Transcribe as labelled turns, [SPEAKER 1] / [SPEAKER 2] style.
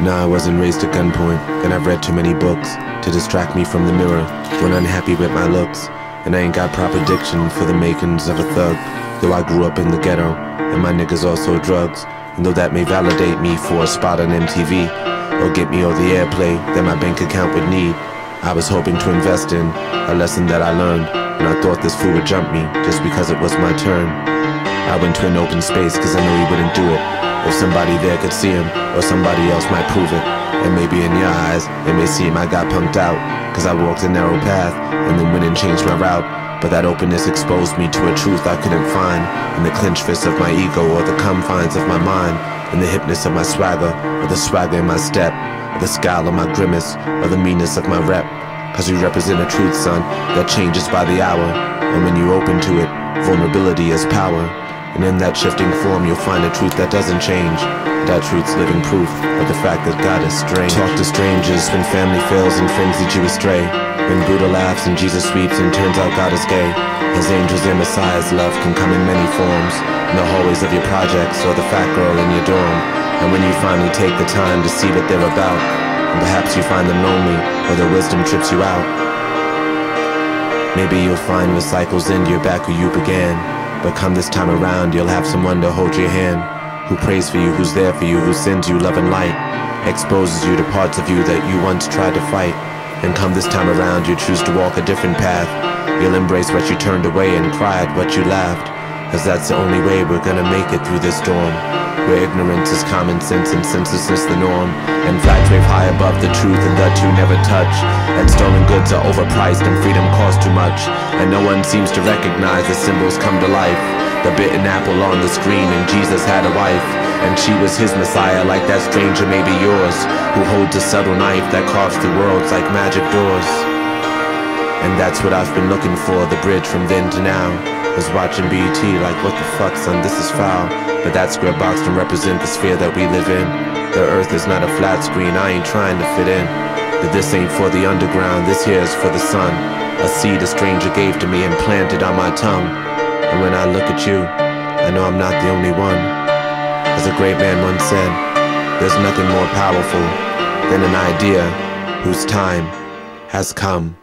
[SPEAKER 1] Nah, I wasn't raised at gunpoint, and I've read too many books to distract me from the mirror when unhappy with my looks. And I ain't got proper diction for the makings of a thug, though I grew up in the ghetto, and my niggas also drugs. And though that may validate me for a spot on MTV, or get me all the airplay that my bank account would need, I was hoping to invest in a lesson that I learned, and I thought this fool would jump me just because it was my turn. I went to an open space cause I knew he wouldn't do it. If somebody there could see him, or somebody else might prove it. And maybe in your eyes, it may seem I got punked out, cause I walked a narrow path, and then went and changed my route. But that openness exposed me to a truth I couldn't find in the clenched fist of my ego, or the confines of my mind, in the hipness of my swagger, or the swagger in my step, or the scowl of my grimace, or the meanness of my rep. Cause we represent a truth, son, that changes by the hour. And when you open to it, vulnerability is power. And in that shifting form you'll find a truth that doesn't change. That truth's living proof of the fact that God is strange. Talk to strangers when family fails and friends lead you astray. When Buddha laughs and Jesus weeps and turns out God is gay. His angels and Messiah's love can come in many forms, in the hallways of your projects or the fat girl in your dorm. And when you finally take the time to see what they're about, and perhaps you find them lonely or their wisdom trips you out, maybe you'll find the cycles end, you're back where you began. But come this time around, you'll have someone to hold your hand, who prays for you, who's there for you, who sends you love and light, exposes you to parts of you that you once tried to fight. And come this time around, you choose to walk a different path. You'll embrace what you turned away and cry at what you laughed, cause that's the only way we're gonna make it through this storm, where ignorance is common sense and senselessness the norm, and flags wave high above the truth and the two never touch, and stolen goods are overpriced and freedom costs too much, and no one seems to recognize the symbols come to life. The bitten apple on the screen, and Jesus had a wife, and she was his Messiah, like that stranger may be yours, who holds a subtle knife that carves through worlds like magic doors. And that's what I've been looking for, the bridge from then to now. Was watching BET like, what the fuck, son, this is foul. But that square box don't represent the sphere that we live in. The earth is not a flat screen, I ain't trying to fit in. But this ain't for the underground, this here is for the sun. A seed a stranger gave to me and planted on my tongue. And when I look at you, I know I'm not the only one. As a great man once said, there's nothing more powerful than an idea whose time has come.